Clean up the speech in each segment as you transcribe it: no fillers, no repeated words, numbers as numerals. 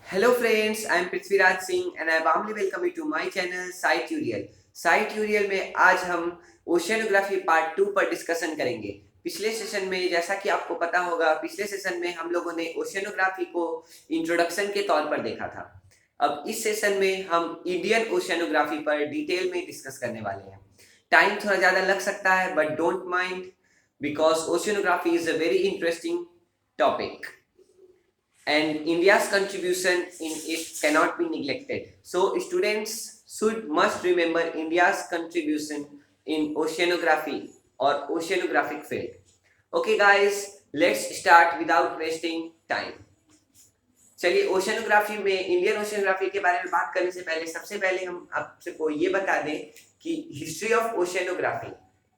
Hello friends, I am Prithviraj Singh and I warmly welcome you to my channel Sci Tutorial. Sci Tutorial में आज हम oceanography part 2 पर discussion करेंगे। पिछले session में जैसा कि आपको पता होगा, पिछले सेशन में हम लोगों ने ओशियनोग्राफी को इंट्रोडक्शन के तौर पर देखा था। अब इस सेशन में हम इंडियन ओशियनोग्राफी पर डिटेल में डिस्कस करने वाले हैं। टाइम थोड़ा ज़्यादा लग सकता है but don't mind because oceanography is a very interesting topic and India's contribution in it cannot be neglected. So students must remember India's contribution in oceanography or oceanographic field. Okay guys, let's start without wasting time. चलिए oceanography में Indian oceanography के बारे में बात करने से पहले सबसे पहले हम आपको ये बता दें कि history of oceanography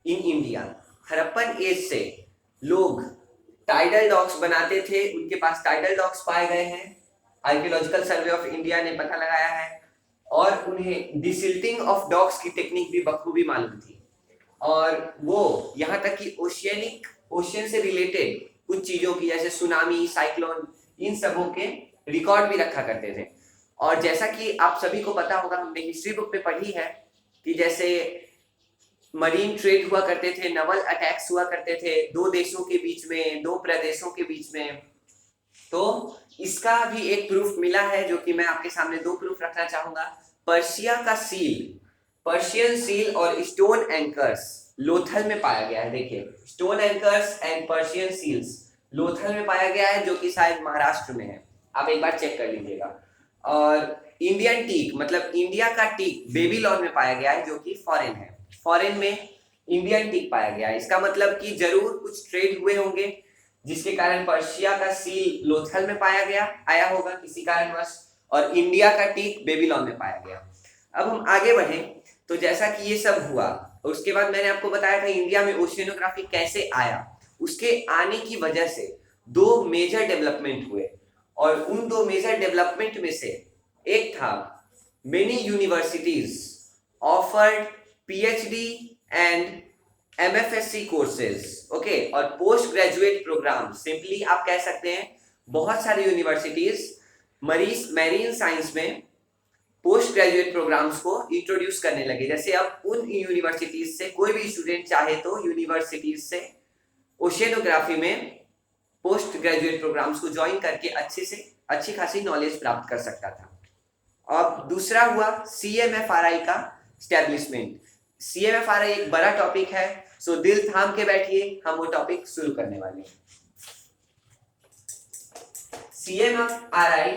in India, Harappan age से लोग टाइडल डॉग्स बनाते थे, उनके पास टाइडल डॉग्स पाए गए हैं, आर्कियोलॉजिकल सर्वे ऑफ इंडिया ने पता लगाया है, और उन्हें डिसिल्टिंग ऑफ डॉग्स की टेक्निक भी बखूबी मालूम थी, और वो यहाँ तक कि ओशियन से रिलेटेड कुछ चीजों की जैसे सुनामी, साइक्लोन, इन सबों के रिकॉर्ड भी रखा करते थे। और जैसा कि आप सभी को पता होगा, हमने हिस्ट्री बुक में पढ़ी है कि जैसे मरीन ट्रेड हुआ करते थे, नवल अटैक्स हुआ करते थे दो देशों के बीच में, दो प्रदेशों के बीच में। तो इसका भी एक प्रूफ मिला है जो कि मैं आपके सामने दो प्रूफ रखना चाहूंगा। पर्शिया का सील, पर्शियन सील और स्टोन एंकर्स लोथल में पाया गया है। देखिए, stone anchors and Persian seals Lothal में पाया गया है, जो कि शायद महाराष्ट्र में है, आप एक बार चेक कर लीजिएगा। और इंडियन टीक मतलब इंडिया का टीक बेबीलोन में पाया गया है, जो कि फॉरेन है। फॉरेन में इंडियन टीक पाया गया है, इसका मतलब कि जरूर कुछ ट्रेड हुए होंगे जिसके कारण पर्शिया का सील लोथल में पाया गया आया होगा किसी कारणवश, और इंडिया का टीक बेबीलोन में पाया गया। अब हम आगे बढ़े तो जैसा कि ये सब हुआ, उसके बाद मैंने आपको बताया था इंडिया में ओशियनोग्राफी कैसे आया। उसके आने की वजह से दो मेजर डेवलपमेंट हुए, और उन दो मेजर डेवलपमेंट में से एक था many universities offered PhD and MFSC courses, okay, और पोस्ट ग्रेजुएट प्रोग्राम। सिंपली आप कह सकते हैं बहुत सारी यूनिवर्सिटीज मरीन साइंस में पोस्ट ग्रेजुएट प्रोग्राम्स को इंट्रोड्यूस करने लगे। जैसे अब उन यूनिवर्सिटीज से कोई भी स्टूडेंट चाहे तो यूनिवर्सिटीज से ओशियनोग्राफी में पोस्ट ग्रेजुएट प्रोग्राम्स को ज्वाइन करके अच्छी खासी नॉलेज प्राप्त कर सकता था। अब दूसरा हुआ CMFRI का स्टैब्लिशमेंट। CMFRI एक बड़ा टॉपिक है, सो दिल थाम के बैठिए, हम वो टॉपिक शुरू करने वाले हैं। CMFRI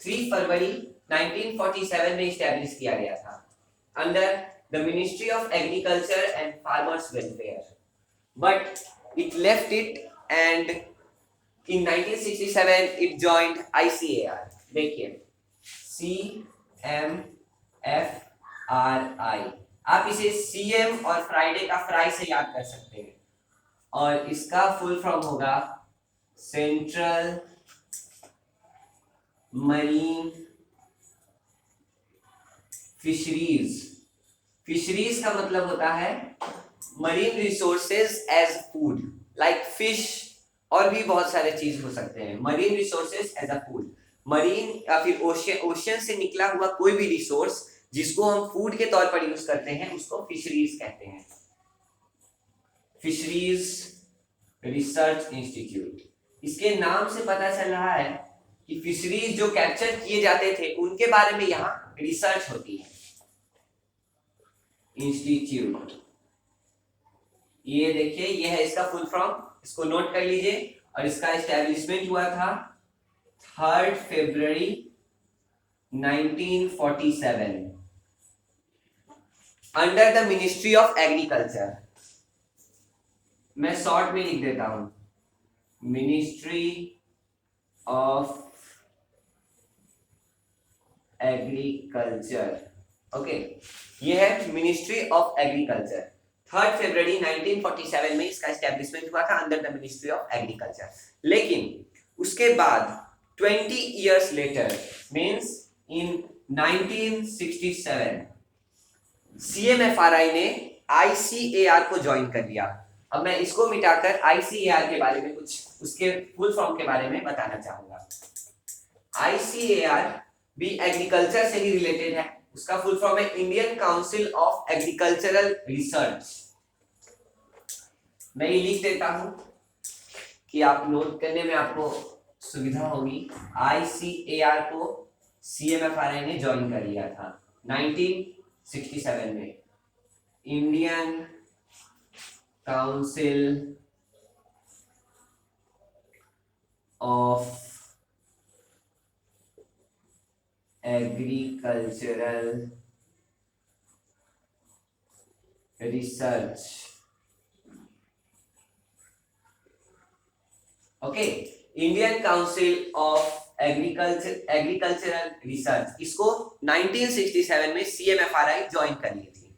3 फरवरी 1947 में स्टैब्लिश किया गया था under the ministry of agriculture and farmers welfare, but it left it and in 1967 it joined ICAR. देखिए, CMFRI, आप इसे CM और फ्राइडे का फ्राई से याद कर सकते हैं, और इसका फुल फॉर्म होगा सेंट्रल मरीन फिशरीज। फिशरीज का मतलब होता है marine resources as food, like fish, और भी बहुत सारे चीज हो सकते हैं। Marine resources as a food, marine या फिर ओशियन से निकला हुआ कोई भी रिसोर्स जिसको हम फूड के तौर पर यूज करते हैं, उसको फिशरीज कहते हैं। फिशरीज रिसर्च इंस्टीट्यूट, इसके नाम से पता चल रहा है कि फिशरीज जो कैप्चर किए जाते थे उनके बारे में यहाँ रिसर्च होती है। इंस्टीट्यूट, ये देखिए, ये है इसका फुल फॉर्म, इसको नोट कर लीजिए। और इसका एस्टैब्लिशमेंट हुआ था 3 फरवरी 1947 under the ministry of agriculture. मैं शॉर्ट में लिख देता हूं, मिनिस्ट्री ऑफ एग्रीकल्चर, ओके, ये है मिनिस्ट्री ऑफ एग्रीकल्चर। 3 फरवरी 1947 में इसका एस्टैब्लिशमेंट हुआ था under the ministry of agriculture. लेकिन उसके बाद 20 इयर्स लेटर मींस इन 1967 CMFRI ने ICAR को ज्वाइन कर लिया। अब मैं इसको मिटाकर ICAR के बारे में कुछ उसके फुल फॉर्म के बारे में बताना चाहूंगा। ICAR भी एग्रीकल्चर से ही रिलेटेड है, उसका फुल फॉर्म है Indian council of agricultural research. मैं ये लिख देता हूं कि आप नोट करने में आपको सुविधा होगी। ICAR को CMFRI ने ज्वाइन कर लिया था 1967 में। Indian council of agricultural research. Okay, Indian council of agricultural research, इसको 1967 में CMFRI ज्वाइन कर ली थी।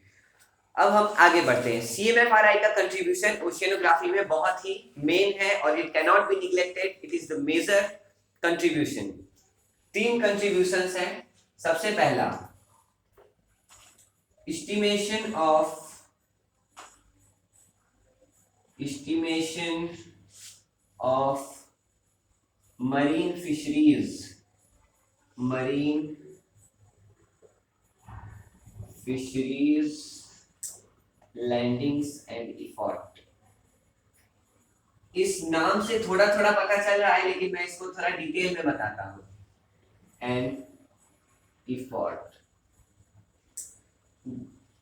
अब हम आगे बढ़ते हैं। CMFRI का कंट्रीब्यूशन ओशियनोग्राफी में बहुत ही मेन है और it can not be neglected, it is the major contribution. 3 contributions हैं। सबसे पहला estimation of marine fisheries landings and effort। इस नाम से थोड़ा थोड़ा पता चल रहा है, लेकिन मैं इसको थोड़ा डिटेल में बताता हूं। एंड effort,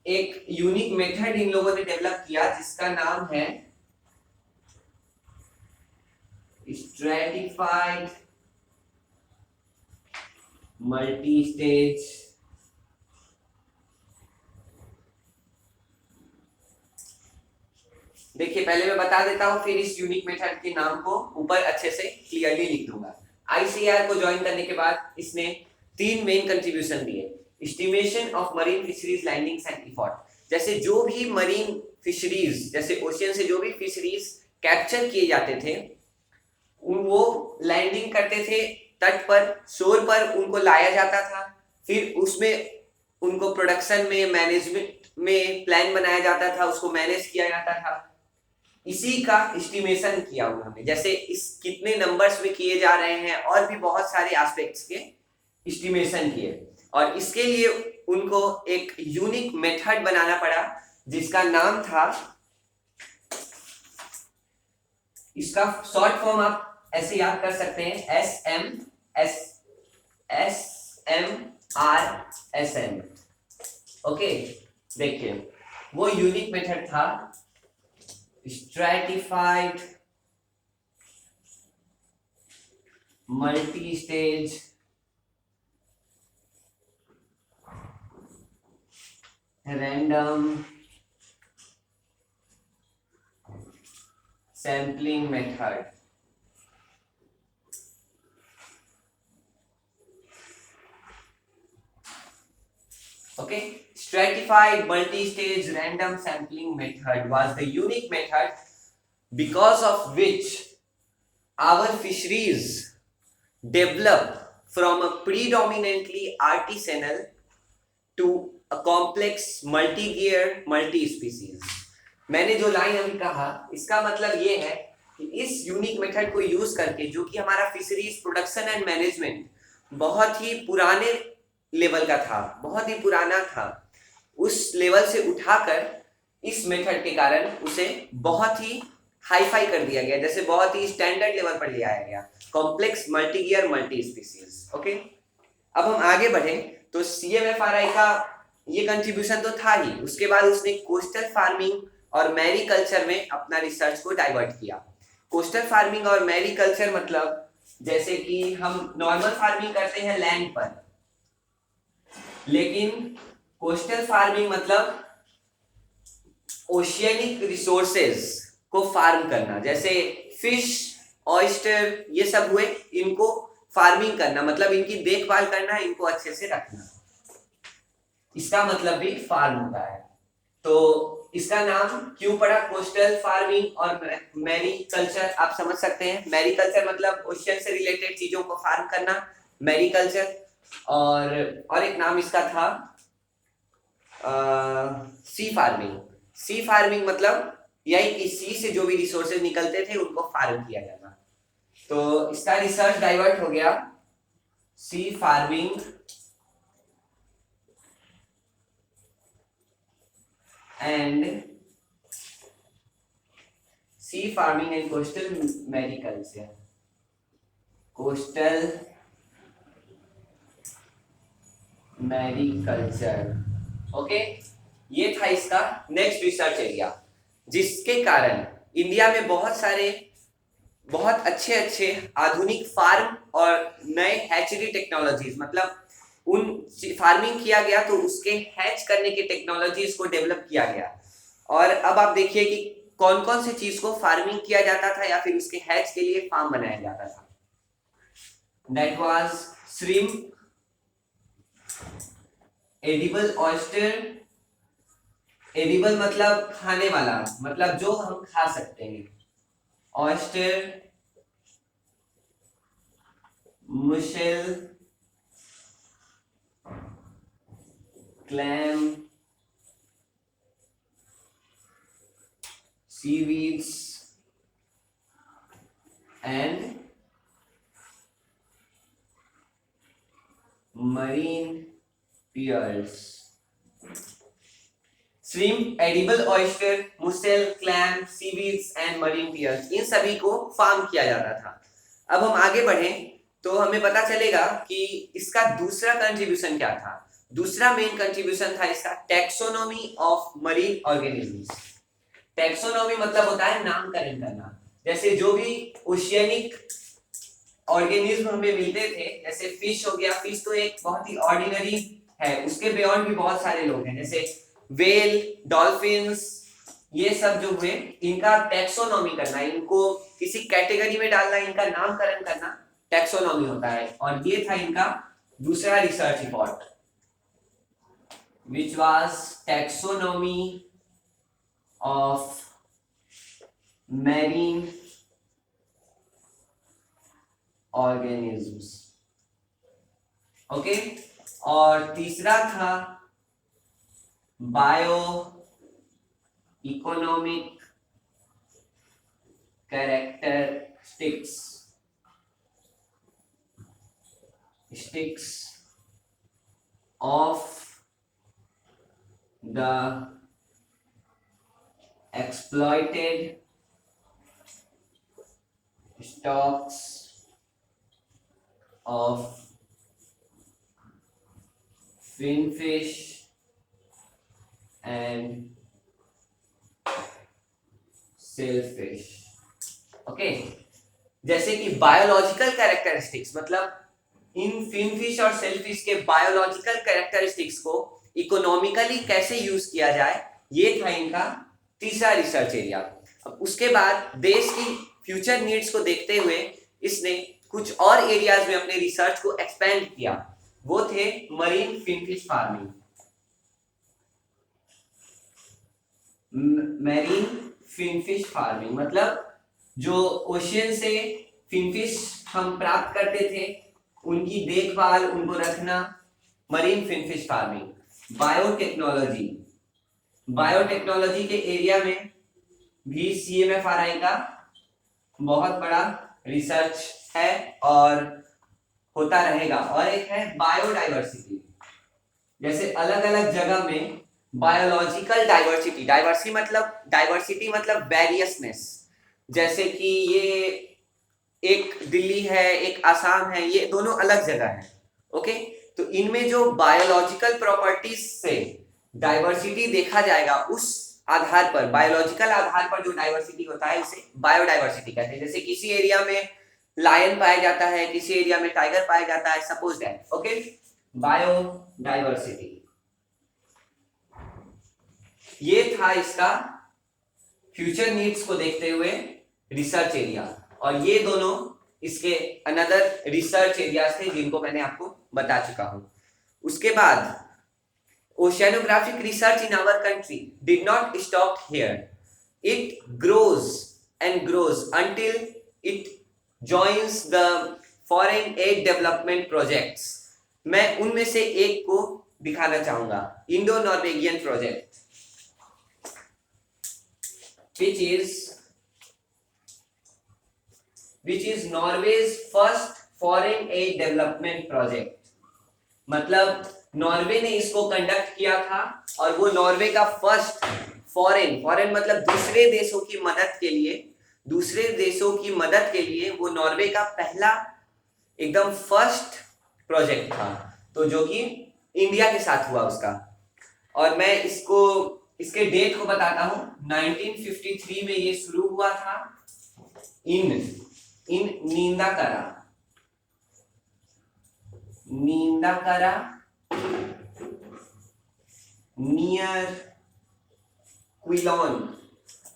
एक यूनिक मेथड इन लोगों ने डेवलप किया जिसका नाम है स्ट्रैटिफाइड मल्टी स्टेज देखिए, पहले मैं बता देता हूं, फिर इस यूनिक मेथड के नाम को ऊपर अच्छे से क्लियरली लिख दूंगा। ICAR को ज्वाइन करने के बाद इसने 3 मेन कंट्रीब्यूशन दिए। Estimation of marine fisheries landings and effort, जैसे जो भी मरीन फिशरीज, जैसे ओशियन से जो भी फिशरीज कैप्चर किए जाते थे, वो लैंडिंग करते थे तट पर, शोर पर उनको लाया जाता था, फिर उसमें उनको प्रोडक्शन में, मैनेजमेंट में प्लान बनाया जाता था, उसको मैनेज किया जाता था। इसी का एस्टिमेशन किया उन्होंने, जैसे इस कितने नंबर्स में किए जा रहे हैं, और भी बहुत सारे एस्पेक्ट्स के एस्टिमेशन किए। और इसके लिए उनको एक यूनिक मेथड बनाना पड़ा जिसका नाम था, इसका शॉर्ट फॉर्म आप ऐसे याद कर सकते हैं, SMRSM। ओके, देखिए वो यूनिक मेथड था stratified multi stage random sampling method. Okay, stratified multi-stage random sampling method was the unique method because of which our fisheries develop from a predominantly artisanal to a complex multi-gear multi-species। मैंने जो line अभी कहा, इसका मतलब ये है कि इस यूनिक मेथड को यूज करके, जो कि हमारा फिशरीज प्रोडक्शन एंड मैनेजमेंट बहुत ही पुराने लेवल का था, बहुत ही पुराना था, उस लेवल से उठाकर इस मेथड के कारण उसे बहुत ही हाई फाई कर दिया गया, जैसे बहुत ही स्टैंडर्ड लेवल पर ले आया गया, complex multi gear multi species. Okay, अब हम आगे बढ़े तो CMFRI का ये कंट्रीब्यूशन तो था ही, उसके बाद उसने कोस्टल फार्मिंग और मैरीकल्चर में अपना रिसर्च को डाइवर्ट किया। कोस्टल फार्मिंग और मैरीकल्चर मतलब जैसे कि हम नॉर्मल फार्मिंग करते हैं लैंड पर, लेकिन कोस्टल फार्मिंग मतलब ओशियनिक रिसोर्सेज को फार्म करना, जैसे फिश, ऑयस्टर, ये सब हुए, इनको फार्मिंग करना मतलब इनकी देखभाल करना, इनको अच्छे से रखना, इसका मतलब भी फार्म होता है। तो इसका नाम क्यों पड़ा कोस्टल फार्मिंग और मैरीकल्चर, आप समझ सकते हैं। मैरीकल्चर मतलब ओशियन से रिलेटेड चीजों को फार्म करना, मैरीकल्चर। और एक नाम इसका था सी फार्मिंग। सी फार्मिंग मतलब यही कि सी से जो भी रिसोर्सेज निकलते थे उनको फार्म किया जाना। तो इसका रिसर्च डाइवर्ट हो गया sea farming and coastal mariculture, coastal mariculture. Okay, ये था इसका नेक्स्ट रिसर्च एरिया, जिसके कारण इंडिया में बहुत अच्छे अच्छे आधुनिक फार्म और नए हैचरी टेक्नोलॉजीज, मतलब उन फार्मिंग किया गया तो उसके हैच करने के टेक्नोलॉजीज को डेवलप किया गया। और अब आप देखिए कि कौन कौन सी चीज को फार्मिंग किया जाता था या फिर उसके हैच के लिए फार्म बनाया जाता था। That was shrimp, edible oyster, edible मतलब खाने वाला, मतलब जो हम खा सकते हैं, oyster, mussel, clam, seaweeds and marine piers. Shrimp, edible oyster, mussel, clam, seaweeds and marine piers, इन सभी को फार्म किया जाता था। अब हम आगे बढ़ें तो हमें पता चलेगा कि इसका दूसरा कंट्रीब्यूशन क्या था। दूसरा मेन कंट्रीब्यूशन था इसका taxonomy of marine organisms. Taxonomy मतलब होता है नामकरण करना। जैसे जो भी ओशियनिक ऑर्गेनिज्म हमें मिलते थे, जैसे फिश हो गया, फिश तो एक बहुत ही ऑर्डिनरी है, उसके बियॉन्ड भी बहुत सारे लोग हैं, जैसे वेल, डॉल्फिन्स, ये सब जो हुए, इनका टैक्सोनॉमी करना, इनको किसी कैटेगरी में डालना, इनका नामकरण करना टैक्सोनॉमी होता है। और ये था इनका दूसरा research report, which was taxonomy of marine organisms। Okay, और तीसरा था bio economic characteristics of the exploited stocks of finfish and sailfish। Okay, जैसे कि बायोलॉजिकल कैरेक्टरिस्टिक्स, मतलब इन फिनफिश और सेलफिश के बायोलॉजिकल कैरेक्टरिस्टिक्स को इकोनॉमिकली कैसे यूज किया जाए, ये था इनका तीसरा रिसर्च एरिया। अब उसके बाद देश की फ्यूचर नीड्स को देखते हुए इसने कुछ और एरियाज में अपने रिसर्च को एक्सपेंड किया, वो थे marine finfish farming. Marine finfish farming मतलब जो ओशियन से फिनफिश हम प्राप्त करते थे, उनकी देखभाल, उनको रखना, marine finfish farming. Biotechnology, biotechnology के एरिया में भी CMFRI का बहुत बड़ा रिसर्च है और होता रहेगा। और एक है बायोडाइवर्सिटी, जैसे अलग अलग जगह में बायोलॉजिकल डाइवर्सिटी, डाइवर्सिटी मतलब वेरियसनेस, जैसे कि ये एक दिल्ली है, एक आसाम है, ये दोनों अलग जगह है। ओके, तो इनमें जो बायोलॉजिकल प्रॉपर्टीज से डाइवर्सिटी देखा जाएगा, उस आधार पर, बायोलॉजिकल आधार पर जो डाइवर्सिटी होता है उसे बायोडाइवर्सिटी कहते हैं। जैसे किसी एरिया में लायन पाया जाता है, किसी एरिया में टाइगर पाया जाता है, सपोज दैट। ओके, बायोडाइवर्सिटी, ये था इसका फ्यूचर नीड्स को देखते हुए रिसर्च एरिया। और ये दोनों इसके अनदर रिसर्च एरियाज थे जिनको मैंने आपको बता चुका हूं। उसके बाद oceanographic research in our country did not stop here, it grows and grows until it joins the foreign aid development projects। मैं उनमें से एक को दिखाना चाहूंगा, Indo Norwegian project, which is Norway's first foreign add development project, मतलब Norway ने इसको कंडक्ट किया था और वो नॉर्वे का फर्स्ट फॉरेन मतलब दूसरे देशों की मदद के लिए वो नॉर्वे का पहला एकदम फर्स्ट प्रोजेक्ट था, तो जो कि इंडिया के साथ हुआ उसका। और मैं इसके डेट को बताता हूं। 1953 में ये शुरू हुआ था इन नींदाकरा नियर क्विलोन।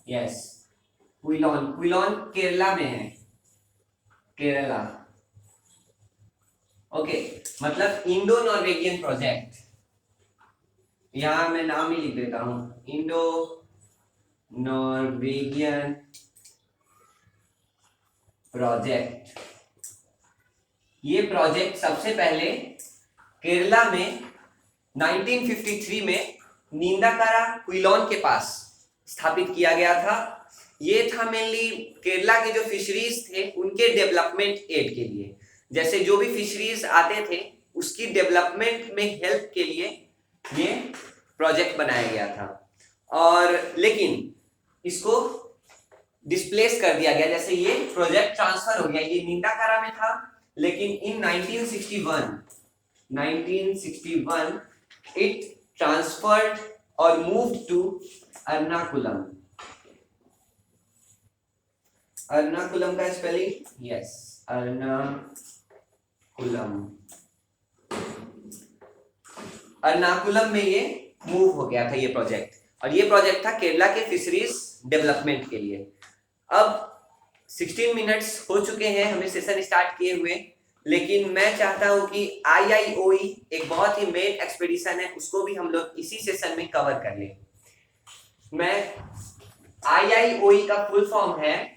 यस, क्विलोन केरला में है, केरला। ओके, मतलब इंडो नॉर्वेगियन प्रोजेक्ट, यहां मैं नाम ही लिख देता हूं, इंडो नॉर्वेगियन प्रोजेक्ट। ये प्रोजेक्ट सबसे पहले केरला में 1953 में नींदाकारा क्विलोन के पास स्थापित किया गया था। ये था मेनली केरला के जो फिशरीज थे उनके डेवलपमेंट एड के लिए, जैसे जो भी फिशरीज आते थे उसकी डेवलपमेंट में हेल्प के लिए ये प्रोजेक्ट बनाया गया था। और लेकिन इसको डिस्प्लेस कर दिया गया, जैसे ये प्रोजेक्ट ट्रांसफर हो गया, ये नींदाकारा में था, लेकिन इन 1961 इट ट्रांसफर्ड और मूव्ड टू एर्नाकुलम। एर्नाकुलम का स्पेलिंग, यस, एर्नाकुलम में ये मूव हो गया था ये प्रोजेक्ट, और ये प्रोजेक्ट था केरला के फिशरीज डेवलपमेंट के लिए। अब 16 मिनट्स हो चुके हैं हमें सेशन स्टार्ट किए हुए, लेकिन मैं चाहता हूं कि IIOE एक बहुत ही मेन एक्सपीडिशन है, उसको भी हम लोग इसी सेशन में कवर कर लें। IIOE का फुल फॉर्म है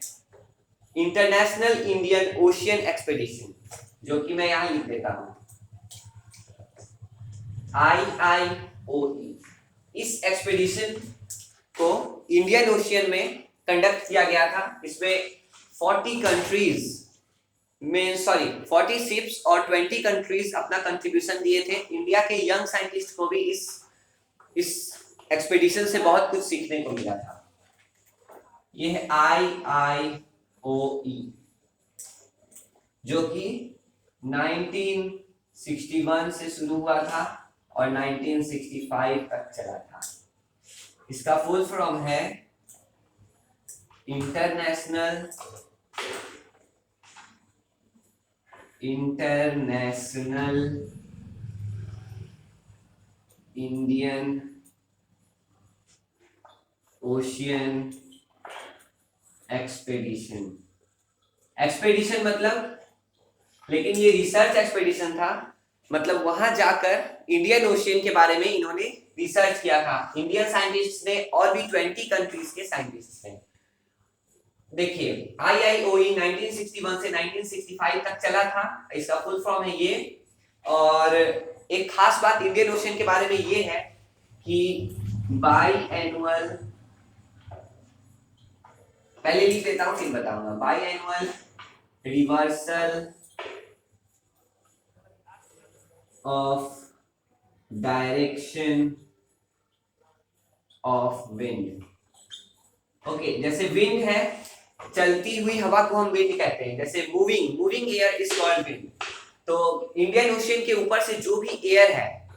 इंटरनेशनल इंडियन ओशियन एक्सपीडिशन, जो कि मैं यहां लिख देता हूं, IIOE। इस एक्सपीडिशन को इंडियन ओशियन में कंडक्ट किया गया था। इसमें 40 शिप्स और 20 कंट्रीज अपना कंट्रीब्यूशन दिए थे। इंडिया के यंग साइंटिस्ट को भी इस एक्सपीडिशन से बहुत कुछ सीखने को मिला था। यह है IIOE, जो कि 1961 से शुरू हुआ था और 1965 तक चला था। इसका फुल फॉर्म है इंटरनेशनल इंडियन ओशियन एक्सपेडिशन मतलब, लेकिन ये रिसर्च एक्सपेडिशन था, मतलब वहां जाकर इंडियन ओशियन के बारे में इन्होंने रिसर्च किया था। इंडियन साइंटिस्ट ने और भी 20 कंट्रीज के साइंटिस्ट ने। देखिए, IIOE 1961 से 1965 तक चला था, इसका फुल फॉर्म है ये। और एक खास बात इंडियन ओशियन के बारे में ये है कि बाई एनुअल, पहले लिख देता हूं फिर बताऊंगा, by annual reversal of direction of wind. Okay, जैसे विंड है, चलती हुई हवा को हम विंड कहते हैं, जैसे moving air is called wind. तो इंडियन ओशियन के ऊपर से जो भी एयर है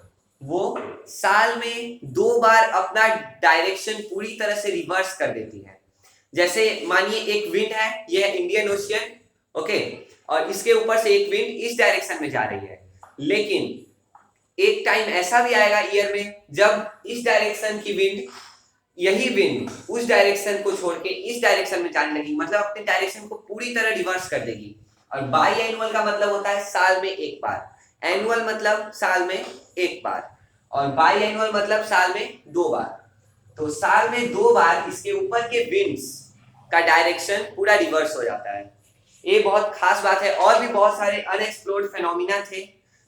वो साल में 2 बार अपना डायरेक्शन पूरी तरह से रिवर्स कर देती है। जैसे मानिए एक विंड है, ये है इंडियन ओशियन, ओके, और इसके ऊपर से एक विंड इस डायरेक्शन में जा रही है, लेकिन एक टाइम ऐसा भी आएगा ईयर में जब इस डायरेक्शन की विंड, यही विंड उस डायरेक्शन को छोड़ के इस डायरेक्शन में जाने लगी, मतलब अपने डायरेक्शन को पूरी तरह रिवर्स कर देगी। और बाई एनुअल का मतलब होता है साल में एक बार, एनुअल मतलब साल में एक बार, और बाई एनुअल मतलब साल में 2 बार। तो साल में 2 बार इसके ऊपर के विंड्स का डायरेक्शन पूरा रिवर्स हो जाता है। ये बहुत खास बात है, और भी बहुत सारे अनएक्सप्लोर्ड फेनोमेना थे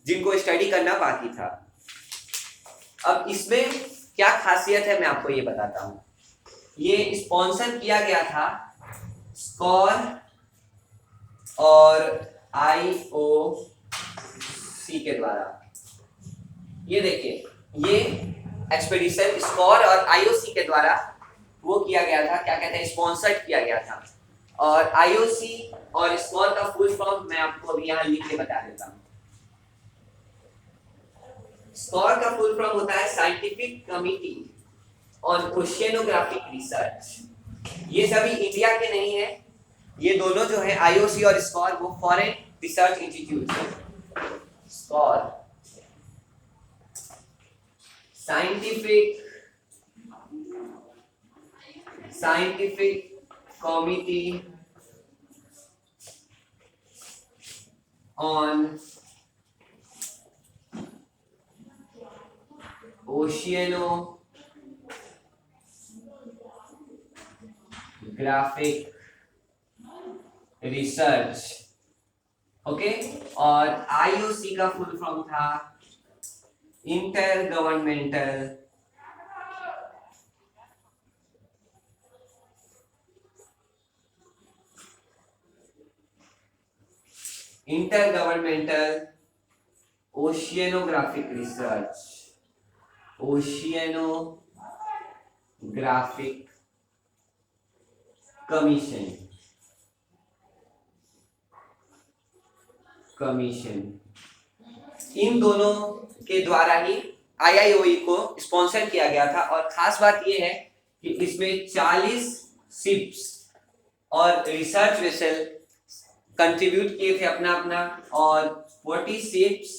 जिनको स्टडी करना बाकी था। अब इसमें क्या खासियत है मैं आपको ये बताता हूं। ये स्पॉन्सर किया गया था स्कॉर और IOC के द्वारा। ये देखिए, ये एक्सपेडिशन स्कॉर और IOC के द्वारा वो किया गया था, क्या कहते हैं, स्पॉन्सर्ड किया गया था। और IOC और स्कॉर का फुल फॉर्म मैं आपको अभी यहाँ लिख के बता देता हूँ। स्कॉर का फुल फॉर्म होता है scientific committee on oceanographic research. ये सभी इंडिया के नहीं है, ये दोनों जो है IOC और स्कॉर वो फॉरेन रिसर्च इंस्टीट्यूट है। SCOR scientific committee on oceanographic research, okay. और IOC का फुल फॉर्म था intergovernmental oceanographic research, oceanographic commission. इन दोनों के द्वारा ही IIOE को स्पॉन्सर किया गया था। और खास बात यह है कि इसमें 40 शिप्स और रिसर्च वेसल कंट्रीब्यूट किए थे अपना अपना, और 40 शिप्स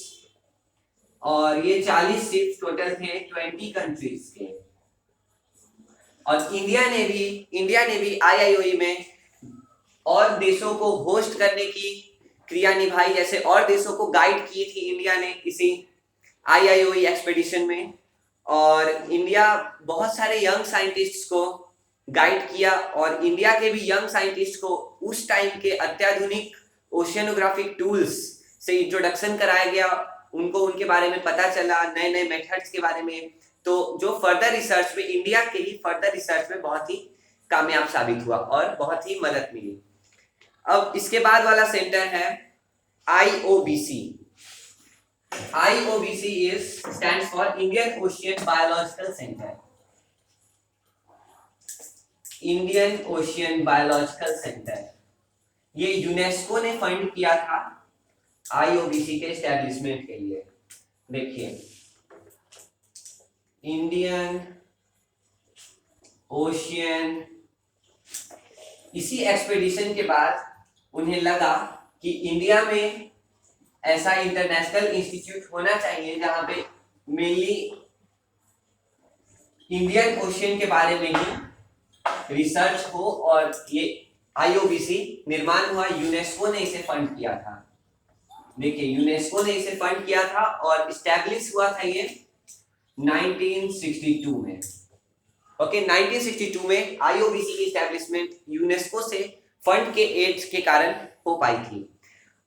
और ये 40 शिप्स टोटल थे 20 कंट्रीज के। और इंडिया ने भी IIOE में और देशों को होस्ट करने की क्रिया निभाई, जैसे और देशों को गाइड की थी इंडिया ने इसी IIOE एक्सपेडिशन में। और इंडिया बहुत सारे यंग साइंटिस्ट्स को गाइड किया, और इंडिया के भी यंग साइंटिस्ट को उस टाइम के अत्याधुनिक ओशियनोग्राफिक टूल्स से इंट्रोडक्शन कराया गया, उनको उनके बारे में पता चला, नए नए मेथड्स के बारे में। तो जो फर्दर रिसर्च में, इंडिया के ही फर्दर रिसर्च में बहुत ही कामयाब साबित हुआ और बहुत ही मदद मिली। अब इसके बाद वाला सेंटर है IOBC। IOBC stands for Indian Ocean Biological Center। Indian ocean biological centre, ये यूनेस्को ने फंड किया था IOBC के एस्टेब्लिशमेंट के लिए। देखिए, इंडियन ओशियन, इसी एक्सपेडिशन के बाद उन्हें लगा कि इंडिया में ऐसा इंटरनेशनल इंस्टीट्यूट होना चाहिए जहां पे मेनली इंडियन ओशियन के बारे में ही रिसर्च हो। और ये IOBC निर्माण हुआ, यूनेस्को ने इसे फंड किया था। देखिए, यूनेस्को ने इसे फंड किया था और इस्टेब्लिश हुआ था ये 1962 में। ओके, 1962 में IOBC की इस्टेब्लिशमेंट यूनेस्को से फंड के एड्स के कारण हो पाई थी।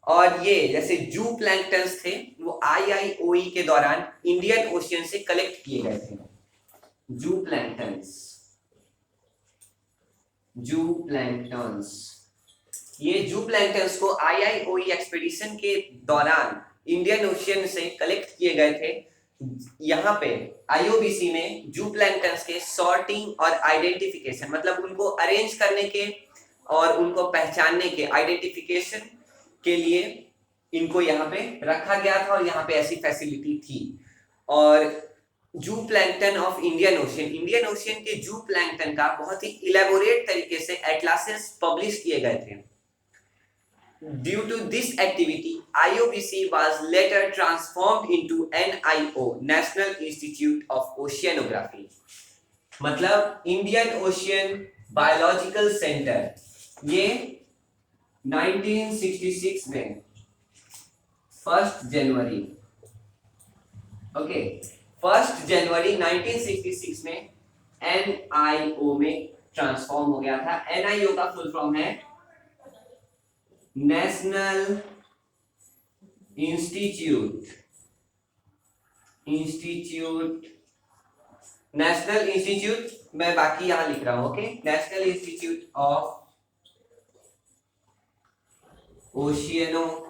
और ये जैसे जू प्लैंक्टन्स थे वो IIOE के दौरान इंडियन ओशियन से कलेक्ट किए गए थे। जू प्लैंक्टन्स, ये जू प्लैंक्टन्स को IIOE एक्सपेडिशन के दौरान इंडियन ओशियन से कलेक्ट किए गए थे। यहाँ पे IOBC ने जू प्लैंक्टन्स के सॉर्टिंग और आइडेंटिफिकेशन, मतलब उनको अरेंज करने के और उनको पहचानने के, आइडेंटिफिकेशन के लिए इनको यहाँ पे रखा गया था, और यहाँ पे ऐसी फैसिलिटी थी। और जू प्लैंक्टन ऑफ इंडियन ओशियन के जू प्लैंक्टन का बहुत ही इलेबोरेट तरीके से एटलासेस पब्लिश किए गए थे। Due to this activity IOBC was later transformed into NIO, national institute of oceanography, मतलब इंडियन ओशियन बायोलॉजिकल सेंटर। ये 1966 में 1 जनवरी 1966 में NIO में ट्रांसफॉर्म हो गया था। NIO का फुल फॉर्म है नेशनल इंस्टीट्यूट मैं बाकी यहां लिख रहा हूं, okay, national institute of oceanography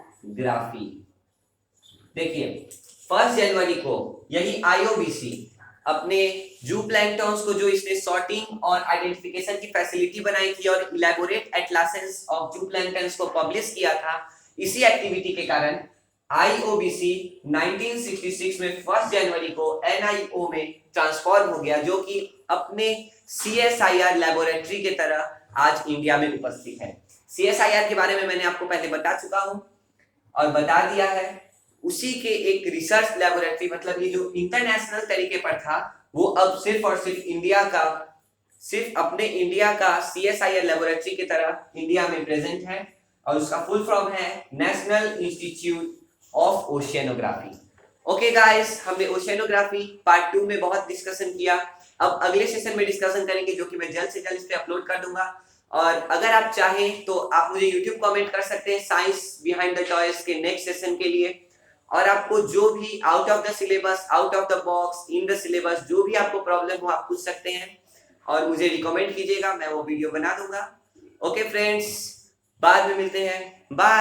देखिए 1 जनवरी को यही आईओबीसी अपने जू प्लैंक्टन्स को जो इसने सॉर्टिंग और आइडेंटिफिकेशन की फैसिलिटी बनाई थी और इलेबोरेट एटलासेस ऑफ जू प्लैंक्टन्स को पब्लिश किया था, इसी एक्टिविटी के कारण आईओबीसी 1966 में 1 जनवरी को एनआईओ में ट्रांसफॉर्म हो गया, जो कि अपने सीएसआईआर लेबोरेटरी के तरह आज इंडिया में उपस्थित है। सीएसआईआर के बारे में मैंने आपको पहले बता चुका हूं और बता दिया है। उसी के एक रिसर्च लेबोरेटरी, मतलब ये जो इंटरनेशनल तरीके पर था, वो अब सिर्फ और सिर्फ अपने इंडिया का सीएसआईआर लेबोरेटरी की तरह इंडिया में प्रेजेंट है और उसका फुल फॉर्म है national institute of oceanography. Okay guys, हमने ओशियनोग्राफी पार्ट 2 में बहुत डिस्कशन किया। अब अगले सेशन में डिस्कशन करेंगे, जो कि मैं जल्द से जल्द इस पे अपलोड कर दूंगा। और अगर आप चाहें तो आप मुझे YouTube कमेंट कर सकते हैं साइंस बिहाइंड द टॉयज के नेक्स्ट सेशन के लिए। और आपको जो भी out of the syllabus, out of the box, in the syllabus, जो भी आपको प्रॉब्लम हो आप पूछ सकते हैं और मुझे रिकमेंड कीजिएगा, मैं वो वीडियो बना दूंगा। ओके फ्रेंड्स, बाद में मिलते हैं, बाय।